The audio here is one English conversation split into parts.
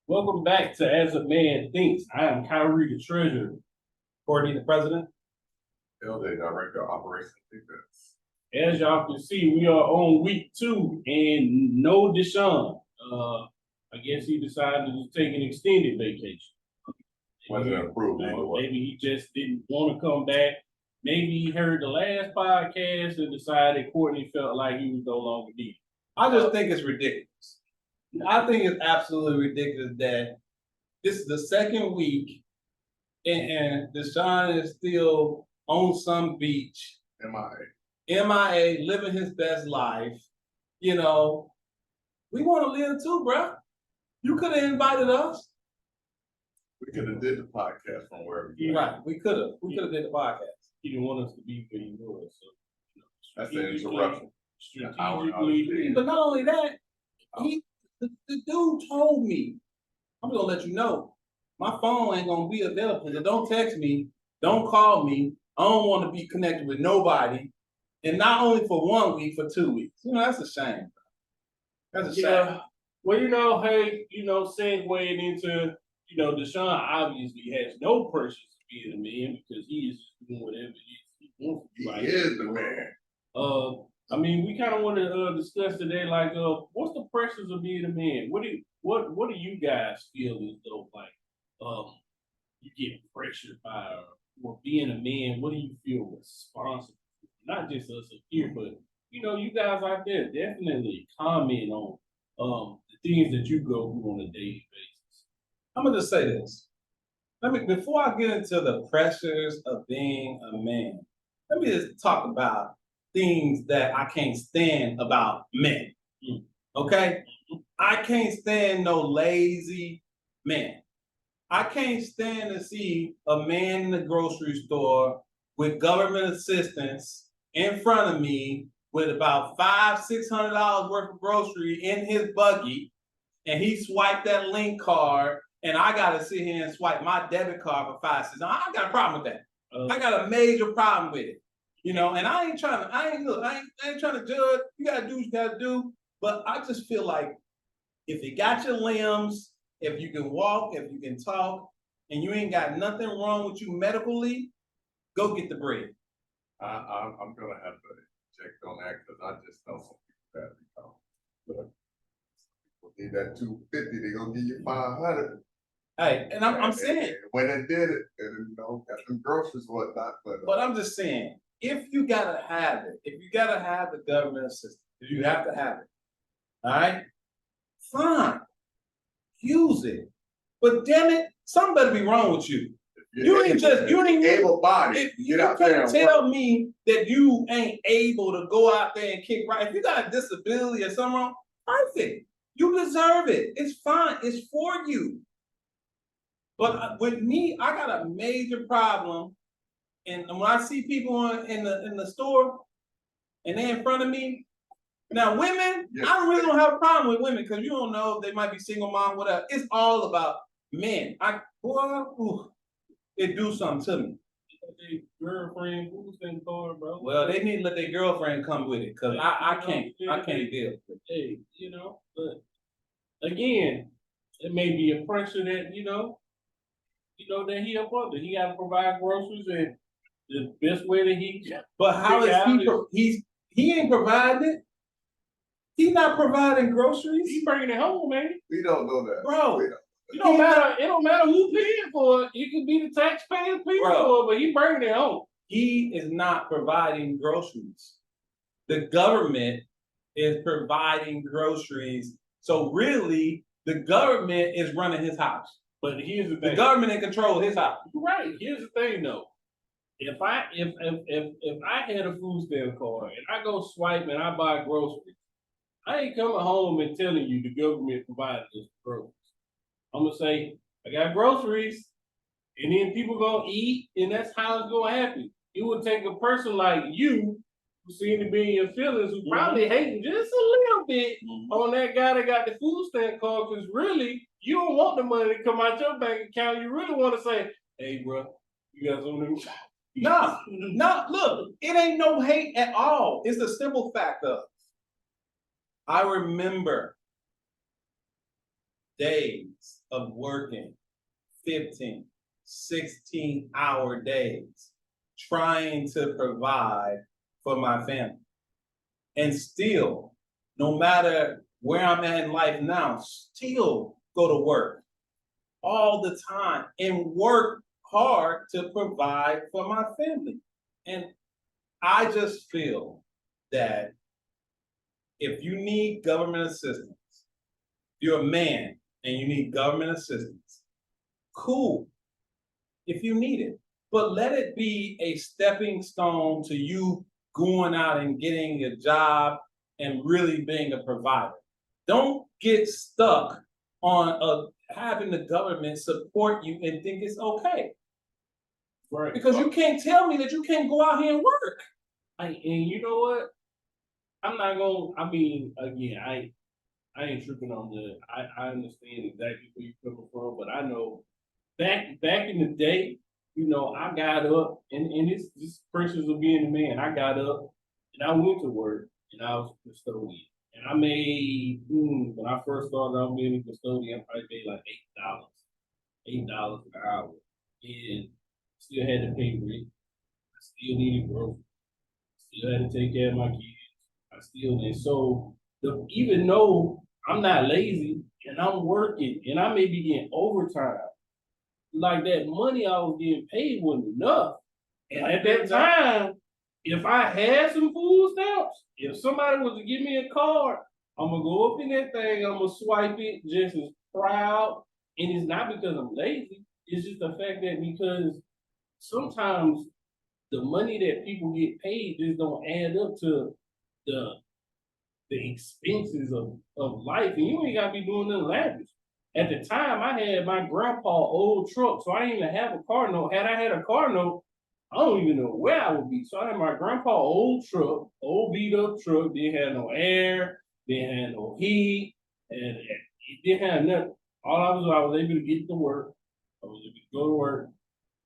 Welcome back to As a Man Thinks. I am Kyrie, the treasurer. Courtney, the president. Day director of operations defense. As y'all can see, we are on week 2 and no Deshaun. I guess he decided to take an extended vacation. Wasn't approved either way. Maybe he just didn't want to come back. Maybe he heard the last podcast and decided Courtney felt like he was no longer needed. I just think it's ridiculous. I think it's absolutely ridiculous that this is the second week and Deshaun is still on some beach, MIA, living his best life. You know, we want to live too, bro. You could have invited us. We could have did the podcast from wherever. Right, we could have. We could have did the podcast. He didn't want us to be where he was. So, That's an interruption. Strategically, but not only that, the dude told me, I'm gonna let you know, my phone ain't gonna be available. So don't text me, don't call me. I don't want to be connected with nobody. And not only for 1 week, for 2 weeks. You know, that's a shame. That's a shame. Yeah. Well, hey, segueing into, Deshaun obviously has no pressure to be the man because he is doing whatever he wants to do. He is the man. We kind of want to discuss today, like, what's the pressures of being a man? What do you guys feel as though, like, you get pressured by or being a man? What do you feel responsible? Not just us up here, but you guys out there definitely comment on the things that you go through on a daily basis. I'm gonna just say this. Before I get into the pressures of being a man, let me just talk about things that I can't stand about men. Okay? I can't stand no lazy man. I can't stand to see a man in the grocery store with government assistance in front of me with about $500-600 worth of grocery in his buggy, and he swiped that link card, and I gotta sit here and swipe my debit card for $5-6. I got a problem with that. I got a major problem with it. And I ain't trying to judge. You gotta do what you gotta do. But I just feel like if you got your limbs, if you can walk, if you can talk, and you ain't got nothing wrong with you medically, go get the bread. I'm gonna have to check on that because I just know some people that look, people need that $250, they're gonna give you $500. Hey, and I'm saying when they did it, and got some groceries, whatnot. But I'm just saying, if you gotta have it, if you gotta have the government assistance, you have to have it. All right, fine, use it. But damn it, something better be wrong with you. You ain't able body. You can't tell me that you ain't able to go out there and kick right. If you got a disability or something wrong, perfect. You deserve it. It's fine. It's for you. But with me, I got a major problem. And when I see people in the store and they're in front of me, now women, I don't have a problem with women because you don't know if they might be single mom, whatever. It's all about men. It do something to me. Girlfriend, who's in car, bro? Well, they need to let their girlfriend come with it because I can't deal with it. Hey, but again, it may be a pressure that that he up under. He got to provide groceries and the best way that he can. But how is he ain't providing it? He's not providing groceries. He bringing it home, man. We don't know that, bro. It don't matter who paying for it. It could be the taxpayers paying for it, but he bringing it home. He is not providing groceries. The government is providing groceries. So really, the government is running his house. But here's the thing: the government in control of his house. Right. Here's the thing, though. If I had a food stamp card and I go swipe and I buy groceries, I ain't coming home and telling you the government provided us groceries. I'm gonna say I got groceries, and then people gonna eat, and that's how it's gonna happen. It would take a person like you, who seem to be in your feelings, who probably hating just a little bit on that guy that got the food stamp card, because really you don't want the money to come out your bank account. You really want to say, "Hey, bro, you got something?" No, look, it ain't no hate at all. It's the simple fact of, I remember days of working 15, 16-hour days, trying to provide for my family. And still, no matter where I'm at in life now, still go to work all the time and work hard to provide for my family. And I just feel that if you need government assistance, you're a man and you need government assistance, cool, if you need it. But let it be a stepping stone to you going out and getting a job and really being a provider. Don't get stuck on having the government support you and think it's okay. Right. Because you can't tell me that you can't go out here and work. And you know what? I'm not gonna. I mean, again, I ain't tripping on I understand exactly where you're coming from, but I know back in the day, you know, I got up and it's just pressures of being a man. I got up and I went to work and I was a custodian. And I made when I first started out being a custodian, I probably made like $8 an hour. And still had to pay rent. I still needed groceries. Still had to take care of my kids. I still did. So even though I'm not lazy and I'm working and I may be getting overtime, like that money I was getting paid wasn't enough. And at that time, if I had some food stamps, if somebody was to give me a card, I'm gonna go up in that thing, I'm gonna swipe it just as proud. And it's not because I'm lazy, it's just the fact that because sometimes the money that people get paid just don't add up to the the expenses of life, and you ain't gotta be doing nothing lavish. At the time, I had my grandpa old truck, so I didn't even have a car note. Had I had a car note, I don't even know where I would be. So I had my grandpa old truck, old beat up truck, didn't have no air, didn't have no heat, and it didn't have nothing. I was able to get to work. I was able to go to work,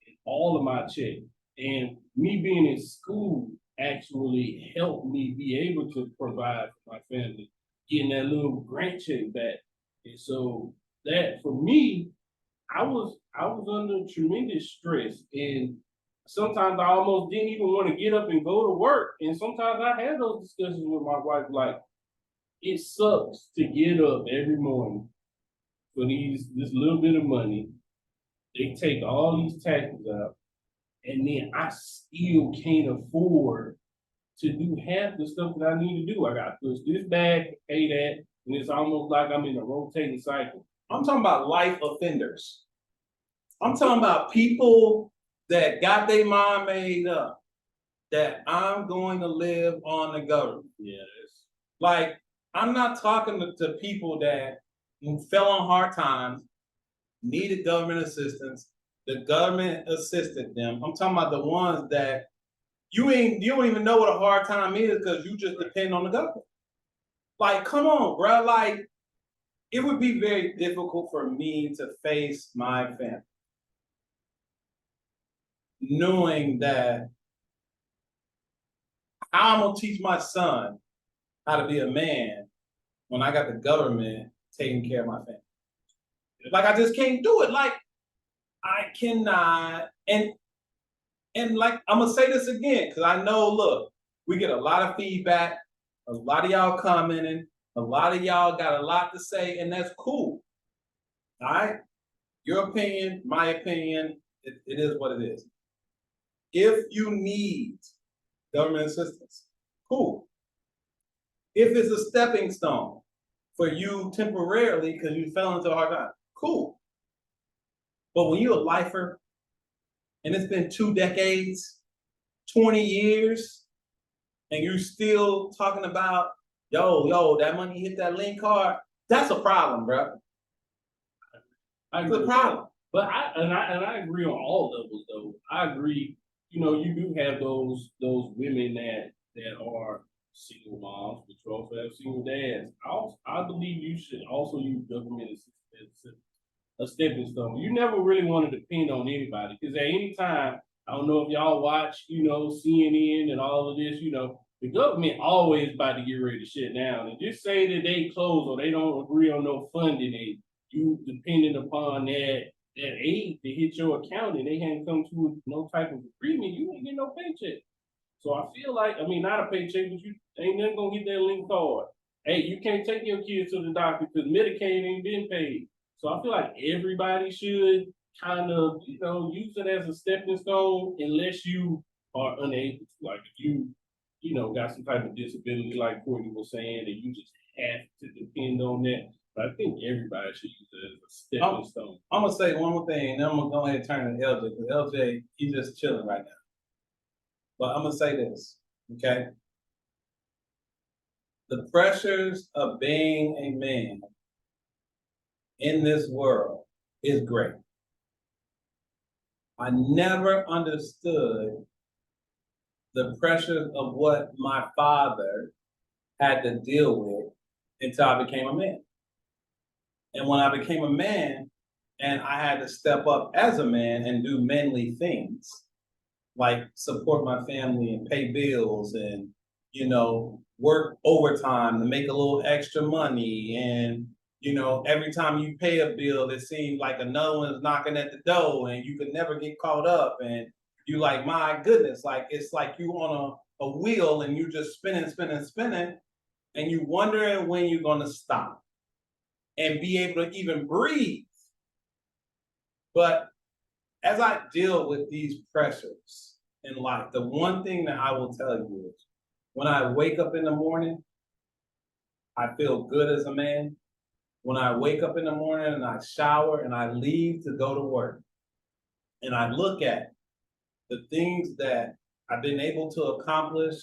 and all of my check. And me being in school actually helped me be able to provide for my family, getting that little grant check back. And so that for me, I was under tremendous stress. And sometimes I almost didn't even want to get up and go to work. And sometimes I had those discussions with my wife, like, it sucks to get up every morning for this little bit of money. They take all these taxes out, and then I still can't afford to do half the stuff that I need to do. I got to push this back, pay that, and it's almost like I'm in a rotating cycle. I'm talking about life offenders. I'm talking about people that got their mind made up that I'm going to live on the government. Yeah, like, I'm not talking to people that fell on hard times, needed government assistance. The government assisted them. I'm talking about the ones that you don't even know what a hard time is because you just depend on the government. Like, come on, bro. Like, it would be very difficult for me to face my family, knowing that how I'm gonna teach my son how to be a man when I got the government taking care of my family. Like, I just can't do it. Like, I cannot. And like, I'm gonna say this again, because I know, look, we get a lot of feedback, a lot of y'all commenting, a lot of y'all got a lot to say, and that's cool. All right? Your opinion, my opinion, it is what it is. If you need government assistance, cool. If it's a stepping stone for you temporarily because you fell into a hard time, cool. But when you're a lifer and it's been 2 decades, 20 years, and you're still talking about, yo, that money hit that link card, that's a problem, bro. It's a problem. But I agree on all levels though. I agree, you know, you do have those women that are single moms, but you also have single dads. I believe you should also use government as a stepping stone. You never really want to depend on anybody because at any time, I don't know if y'all watch, you know, CNN and all of this, you know, the government always about to get ready to shut down. And just say that they close or they don't agree on no funding, and you depended upon that aid to hit your account and they hadn't come to no type of agreement, you ain't get no paycheck. So I feel like, I mean, not a paycheck, but you ain't never gonna get that link card. Hey, you can't take your kids to the doctor because Medicaid ain't been paid. So I feel like everybody should kind of, use it as a stepping stone unless you are unable to. Like if you got some type of disability like Courtney was saying, and you just have to depend on that. But I think everybody should use it as a stepping stone. I'm gonna say one more thing, and then I'm gonna go ahead and turn to LJ, because LJ, he's just chilling right now. But I'm gonna say this, okay? The pressures of being a man in this world is great. I never understood the pressures of what my father had to deal with until I became a man. And when I became a man and I had to step up as a man and do manly things, like support my family and pay bills and, work overtime to make a little extra money. And, every time you pay a bill, it seems like another one is knocking at the door and you could never get caught up. And you like, my goodness, like it's like you on a wheel and you just spinning, and you wondering when you're gonna stop and be able to even breathe. But as I deal with these pressures in life, the one thing that I will tell you is when I wake up in the morning, I feel good as a man. When I wake up in the morning and I shower and I leave to go to work, and I look at the things that I've been able to accomplish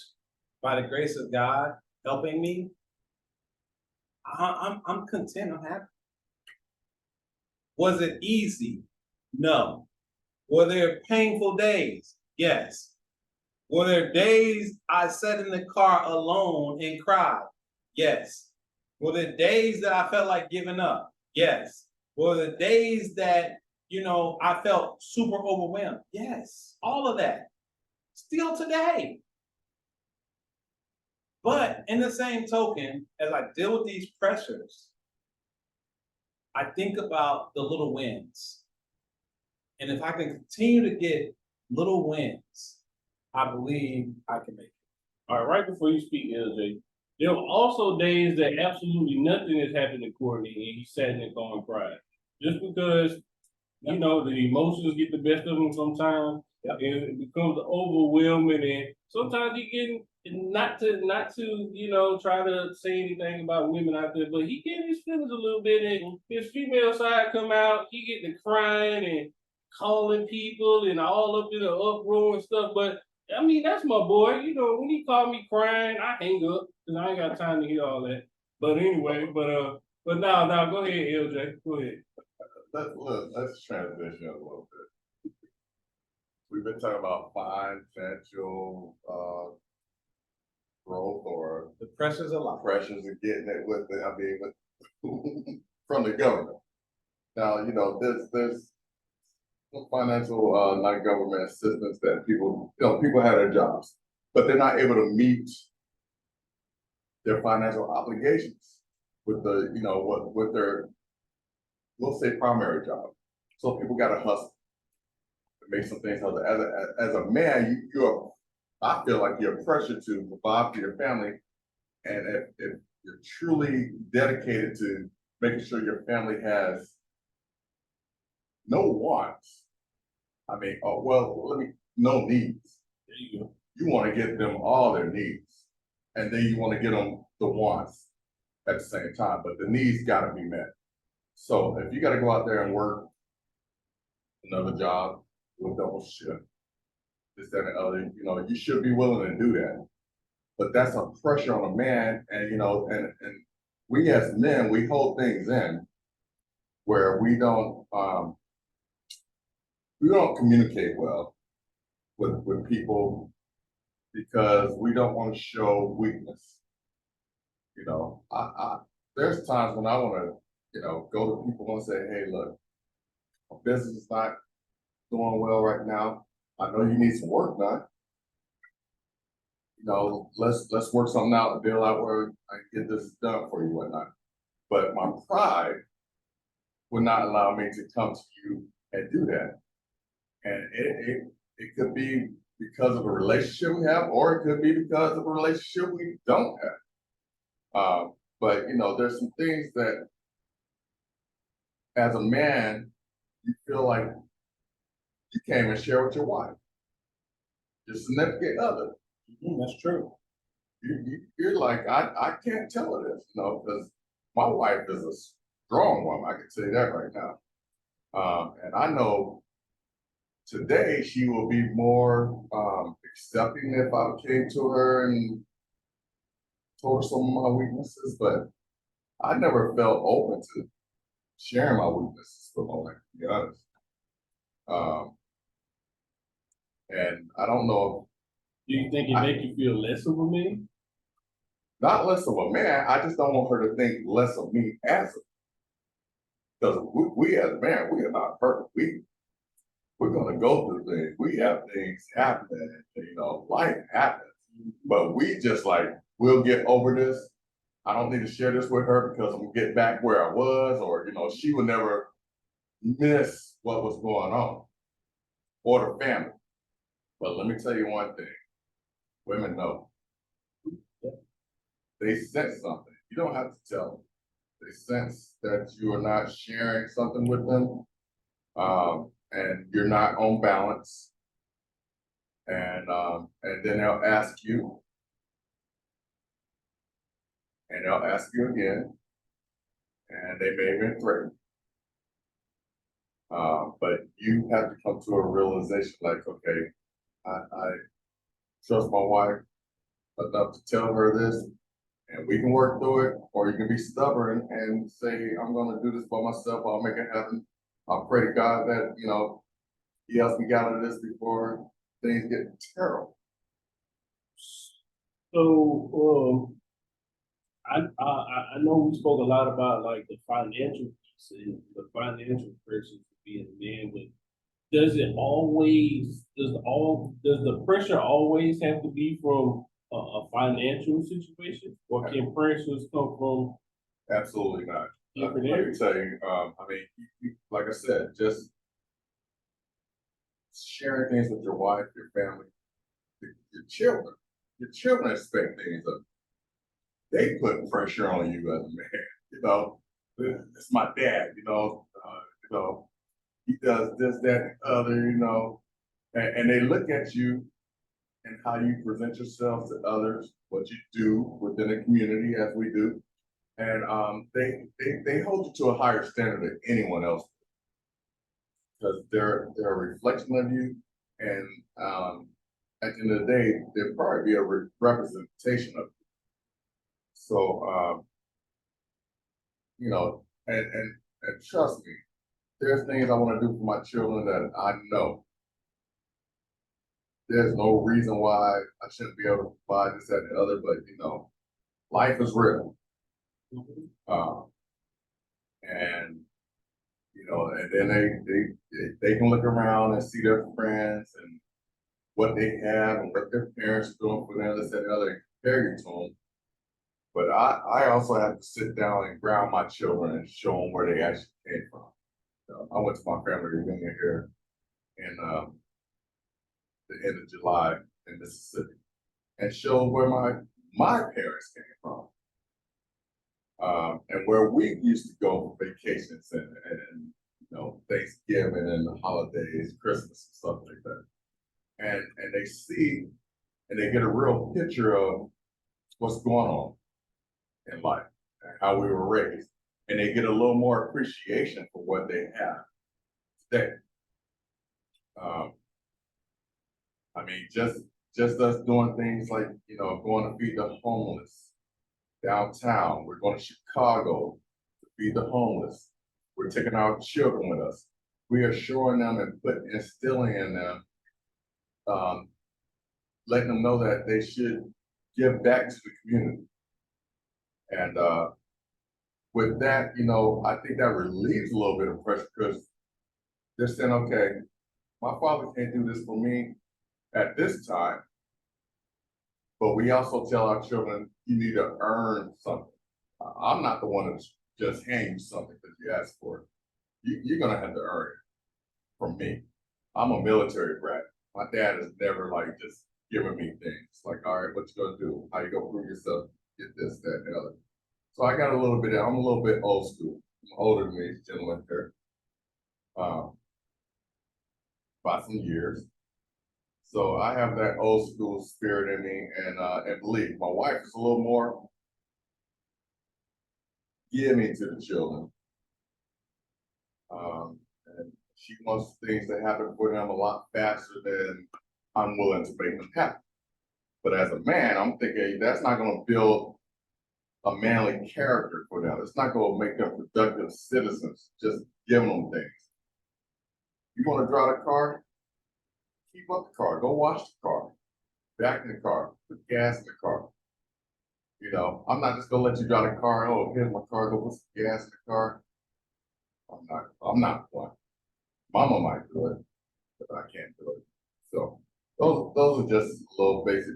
by the grace of God helping me, I'm content, I'm happy. Was it easy? No. Were there painful days? Yes. Were there days I sat in the car alone and cried? Yes. Were there days that I felt like giving up? Yes. Were there days that, I felt super overwhelmed? Yes. All of that. Still today. But in the same token, as I deal with these pressures, I think about the little wins. And if I can continue to get little wins, I believe I can make it. All right, right before you speak, LJ, there were also days that absolutely nothing has happened to Courtney and he sat in the car and cried. Just because, the emotions get the best of him sometimes, and it becomes overwhelming, and sometimes he getting not to try to say anything about women out there, but he getting his feelings a little bit, and his female side come out, he getting to crying and calling people and all up in the uproar and stuff. But I mean, that's my boy. When he called me crying, I hang up because I ain't got time to hear all that. But anyway, but now go ahead, LJ. Go ahead. Let's transition a little bit. We've been talking about financial growth or The pressures of life. pressures of getting it with from the government. Now, there's financial non-government assistance that people have their jobs, but they're not able to meet their financial obligations with with their, we'll say, primary job. So people got to hustle to make some things happen. As a man, I feel like you're pressured to provide for your family, and if you're truly dedicated to making sure your family has no wants, no needs. There you go. You want to get them all their needs, and then you want to get them the wants at the same time, but the needs got to be met. So if you got to go out there and work another job, do a double shift, this, that, and the other, you should be willing to do that. But that's a pressure on a man, and and we as men, we hold things in where we don't communicate well with people because we don't want to show weakness. There's times when I want to, go to people and say, hey, look, my business is not doing well right now. I know you need some work done. Let's work something out and deal out where I can get this done for you, whatnot. But my pride would not allow me to come to you and do that. And it could be because of a relationship we have, or it could be because of a relationship we don't have. But you know, there's some things that as a man, you feel like you can't even share with your wife, your significant other. That's true. You're like, I can't tell her this, you know, because my wife is a strong woman. I can say that right now. And I know today she will be more accepting if I came to her and told her some of my weaknesses, but I never felt open to sharing my weaknesses with my wife, to be honest. Um, and I don't know, Do you think it make you feel less of a man? not less of a man, I just don't want her to think less of me as a, because we as a man, we are not perfect. We're gonna go through things. We have things happen, you know, life happens. But we just like, we'll get over this. I don't need to share this with her because I'm gonna get back where I was, or you know, she would never miss what was going on, or the family. But let me tell you one thing, women know. They sense something. You don't have to tell them. They sense that you are not sharing something with them, and you're not on balance. And then they'll ask you, and they'll ask you again, and they may even threaten. But you have to come to a realization like, okay, I trust my wife enough to tell her this, and we can work through it, or you can be stubborn and say, I'm gonna do this by myself, I'll make it happen. I'll pray to God that, you know, he helps me get out of this before things get terrible. So, I know we spoke a lot about like the financial piece and the financial pressures of being a man, but does the pressure always have to be from a financial situation, or can pressures come from Absolutely not. different Let me areas? tell you, I mean, like I said, just sharing things with your wife, your family, your children. Your children expect things of you. They put pressure on you as a man. You know, it's my dad. You know, he does this, that, and other. You know, and they look at you and how you present yourself to others, what you do within the community, as we do, and they hold you to a higher standard than anyone else because they're a reflection of you, and at the end of the day, they'll probably be a representation of you. So you know, and trust me, there's things I want to do for my children that I know there's no reason why I shouldn't be able to provide this, that, and the other, but you know, life is real. And you know, and then they can look around and see their friends and what they have and what their parents are doing for them, this, that, and the other, and compare you to them. But I also have to sit down and ground my children and show them where they actually came from. I went to my family reunion here in the end of July in Mississippi and showed where my parents came from. And where we used to go for vacations and you know, Thanksgiving and the holidays, Christmas and stuff like that. And they see and they get a real picture of what's going on in life and how we were raised. And they get a little more appreciation for what they have today. I mean, just us doing things like, you know, going to feed the homeless downtown. We're going to Chicago to feed the homeless. We're taking our children with us. We are showing them and instilling in them, letting them know that they should give back to the community. And with that, you know, I think that relieves a little bit of pressure because they're saying, okay, my father can't do this for me at this time, but we also tell our children, you need to earn something. I'm not the one to just hand you something because you asked for it. you're gonna have to earn it from me. I'm a military brat. My dad has never like just given me things like, all right, what you gonna do? How you gonna prove yourself? Get this, that, and the other. So I got a little bit. I'm a little bit old school. I'm older than these gentlemen here, um, by some years. So I have that old school spirit in me, and believe my wife is a little more give me to the children. And she wants things to happen for them a lot faster than I'm willing to make them happen. But as a man, I'm thinking that's not going to build a manly character for them. It's not going to make them productive citizens. Just giving them things. You want to drive a car? Keep up the car. Go wash the car. Back in the car. Put gas in the car. You know, I'm not just gonna let you drive the car. Oh, here's my car. Go put some gas in the car. I'm not one. Mama might do it, but I can't do it. So those are just little basic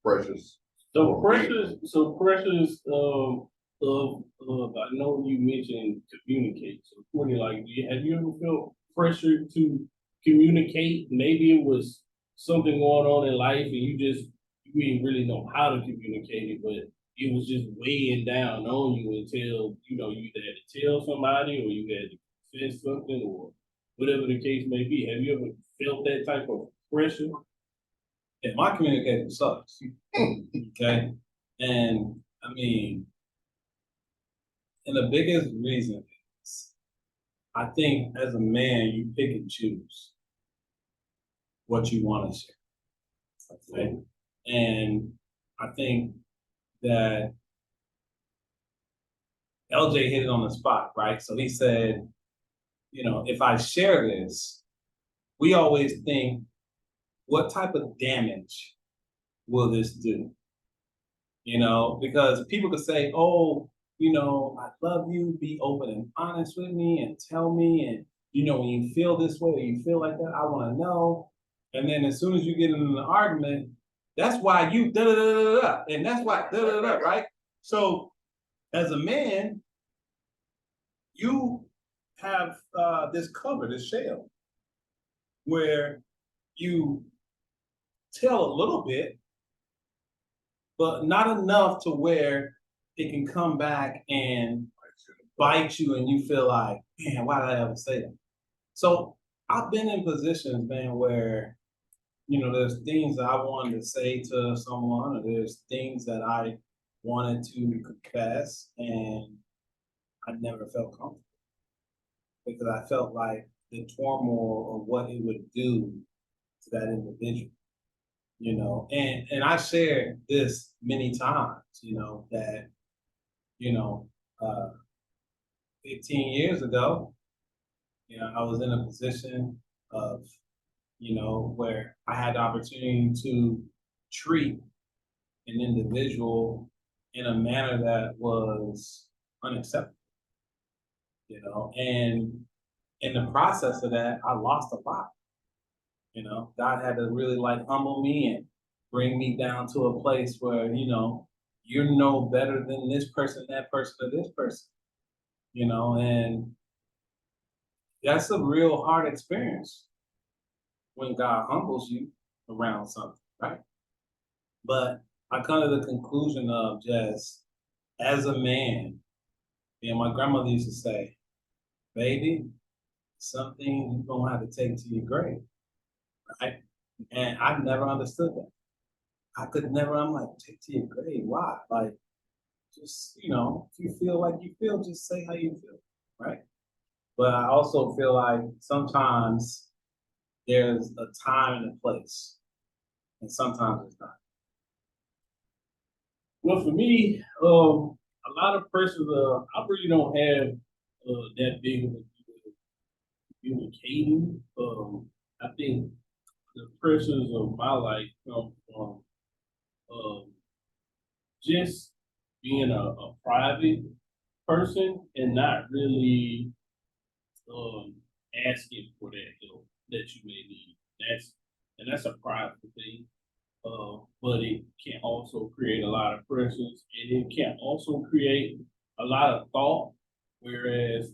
pressures. So pressures of I know you mentioned communicate. So Courtney, like, have you ever felt pressure to communicate? Maybe it was something going on in life and you didn't really know how to communicate it, but it was just weighing down on you until you either had to tell somebody or you had to confess something or whatever the case may be. Have you ever felt that type of pressure? Yeah, my communication sucks. Okay. And I mean, and the biggest reason is I think as a man, you pick and choose what you want to share. Okay. And I think that LJ hit it on the spot, right? So he said, if I share this, we always think, what type of damage will this do? Because people could say, oh, I love you, be open and honest with me and tell me. And, when you feel this way or you feel like that, I want to know. And then as soon as you get in an argument, that's why you da da da da da, and that's why da da da, right? So as a man, you have this cover, this shell, where you tell a little bit, but not enough to where it can come back and bite you and you feel like, man, why did I ever say that? So I've been in positions, man, where, there's things that I wanted to say to someone, or there's things that I wanted to confess, and I never felt comfortable because I felt like the turmoil of what it would do to that individual. And I shared this many times, that, you know, uh, 15 years ago, I was in a position of, where I had the opportunity to treat an individual in a manner that was unacceptable, and in the process of that, I lost a lot. God had to really like humble me and bring me down to a place where, you're no better than this person, that person, or this person, and that's a real hard experience when God humbles you around something, right? But I come to the conclusion of just as a man, my grandmother used to say, baby, something you're gonna have to take to your grave, right? And I never understood that. I could never, I'm like, take to your grave. Why? Like, just, if you feel like you feel, just say how you feel, right? But I also feel like sometimes there's a time and a place, and sometimes it's not. Well, for me, a lot of pressures. I really don't have that big of a communicating. I think the pressures of my life come from just being a private person and not really asking for that help that you may need. That's a prideful thing. But it can also create a lot of pressures and it can also create a lot of thought. Whereas,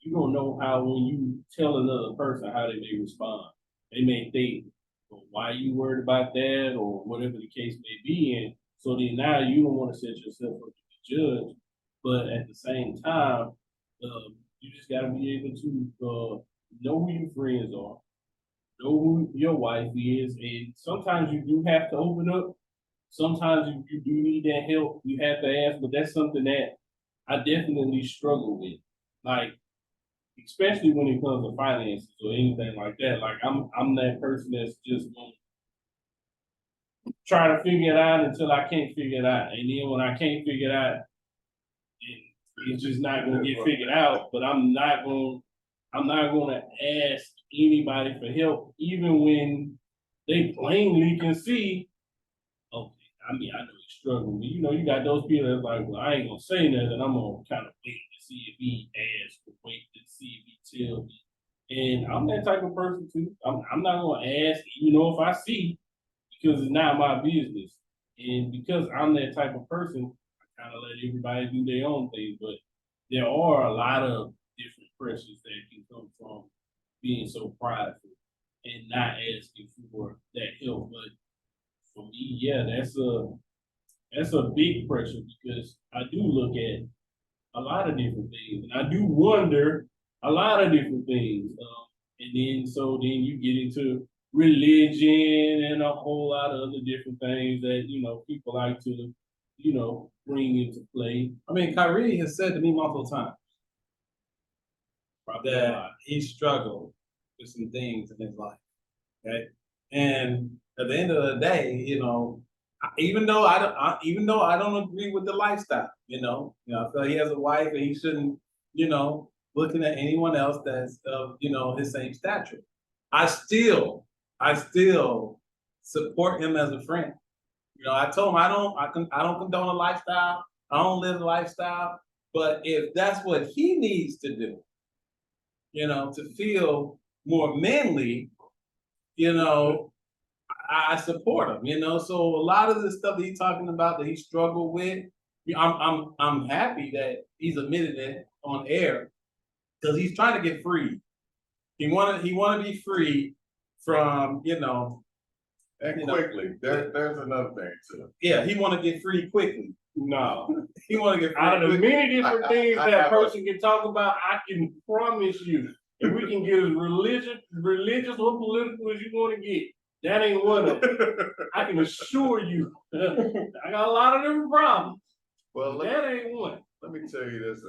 you don't know how when you tell another person how they may respond. They may think, well, why are you worried about that or whatever the case may be. And so then now you don't want to set yourself up to be judged. But at the same time, you just got to be able to know who your friends are, know who your wife is, and sometimes you do have to open up. Sometimes you do need that help. You have to ask, but that's something that I definitely struggle with. Like, especially when it comes to finances or anything like that. Like I'm that person that's just gonna try to figure it out until I can't figure it out. And then when I can't figure it out, it's just not gonna get figured out. But I'm not gonna ask anybody for help, even when they plainly can see, okay, I mean, I know he's struggling, but you got those people that's like, well, I ain't gonna say nothing. I'm gonna kind of wait to see if he asks, or wait to see if he tells me. And I'm that type of person too. I'm not gonna ask, if I see, because it's not my business. And because I'm that type of person, I kind of let everybody do their own thing. But there are a lot of different pressures that can come from being so prideful and not asking for that help. But for me, yeah, that's a big pressure because I do look at a lot of different things, and I do wonder a lot of different things. And then you get into religion and a whole lot of other different things that people like to bring into play. I mean, Kyrie has said to me multiple times Probably a that lot. he struggled with some things in his life. Okay, and at the end of the day, even though I don't agree with the lifestyle, I feel he has a wife and he shouldn't, looking at anyone else that's of his same stature. I still support him as a friend. I told him I don't condone a lifestyle. I don't live a lifestyle. But if that's what he needs to do, to feel more manly, I support him. So a lot of the stuff that he's talking about that he struggled with, I'm happy that he's admitted it on air because he's trying to get free. He wanted to be free from And quickly, there's another thing too. Yeah, he want to get free quickly. No. He want to get free Out of the quickly. many different things I that a have person can talk about, I can promise you, if we can get as religious or political as you want to get, that ain't one of them. I can assure you, I got a lot of different problems. Well, That ain't one. let me tell you this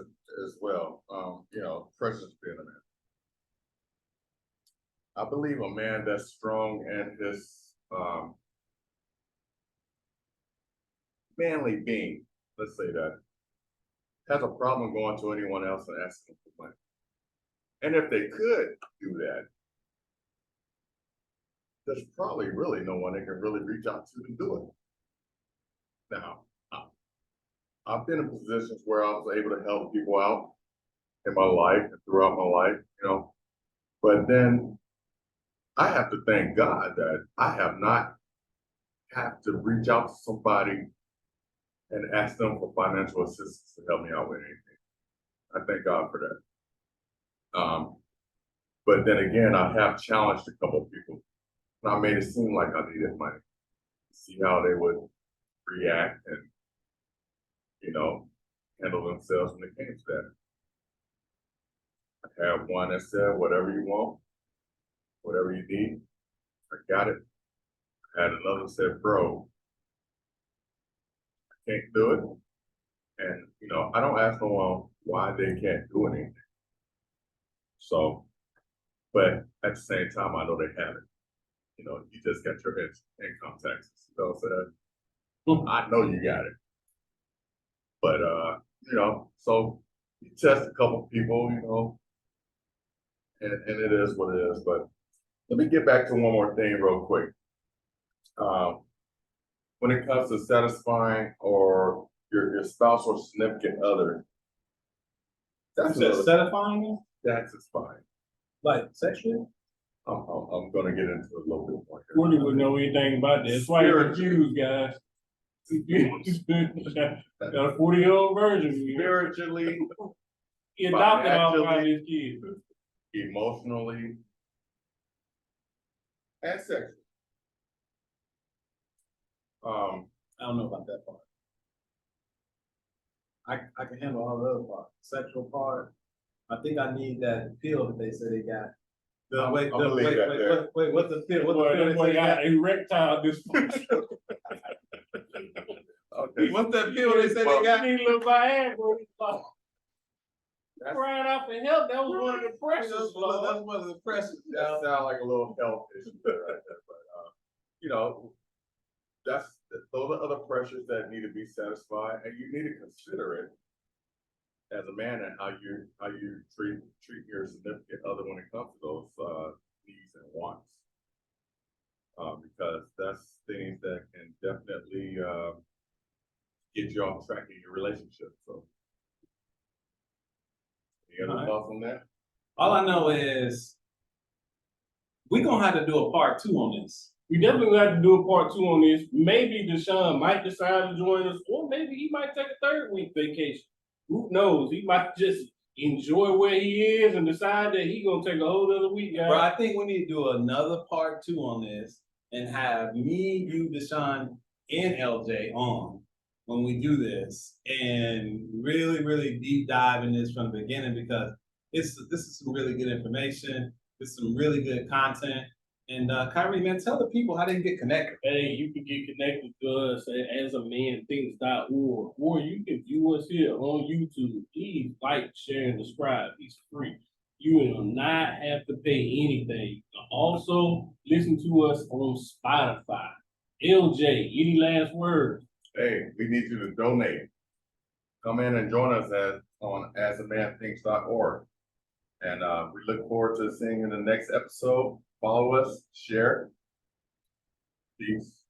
as well. Precious being a man. I believe a man that's strong in his manly being, let's say that, has a problem going to anyone else and asking for money. And if they could do that, there's probably really no one they can really reach out to do it. Now, I've been in positions where I was able to help people out in my life and throughout my life, but then I have to thank God that I have not have to reach out to somebody and ask them for financial assistance to help me out with anything. I thank God for that. But then again, I have challenged a couple of people, and I made it seem like I needed money to see how they would react and, handle themselves when it came to that. I have one that said, whatever you want, whatever you need, I got it. I had another that said, bro, I can't do it. And, I don't ask no one why they can't do anything. So, but at the same time, I know they have it. You just got your income taxes. So I know you got it. But, so you test a couple people, and it is what it is. But let me get back to one more thing real quick. When it comes to satisfying or your spouse or significant other, that's satisfying you? satisfying. Like sexually? I'm gonna get into a little bit more. Woody would know anything about that. That's why you're confused, guys. Got a 40-year-old version. Spiritually He adopted all financially, five of his kids. emotionally, and sexually. I don't know about that part. I can handle all the other part. Sexual part. I think I need that pill that they say they got. I'm gonna leave that there. Wait, what's the pill? What Boy, the pill that they boy say they got got? erectile dysfunction. Okay. What's that pill they say they Well, got? he need a little Viagra. That's- Crying out for help. That was one of the pressures. That's Lord. one of the pressures. That sound like a little health issue right there, but, you know, those are other pressures that need to be satisfied, and you need to consider it as a man and how you treat your significant other when it comes to those needs and wants. Because that's things that can definitely get you off track in your relationship. So, any other thoughts on that? All I know is we're gonna have to do a part 2 on this. We definitely have to do a part 2 on this. Maybe Deshaun might decide to join us, or maybe he might take a 3rd-week vacation. Who knows? He might just enjoy where he is and decide that he's gonna take a whole other week, guys. Bro, I think we need to do another part 2 on this and have me, you, Deshaun, and LJ on when we do this and really, really deep dive in this from the beginning because this is some really good information. This is some really good content. And Kyrie, man, tell the people how they can get connected. Hey, you can get connected to us at asamanthinks.org, or you can view us here on YouTube. Please like, share, and subscribe. It's free. You will not have to pay anything. You can also listen to us on Spotify. LJ, any last words? Hey, we need you to donate. Come in and join us on asamanthinks.org. And we look forward to seeing you in the next episode. Follow us, share. Peace.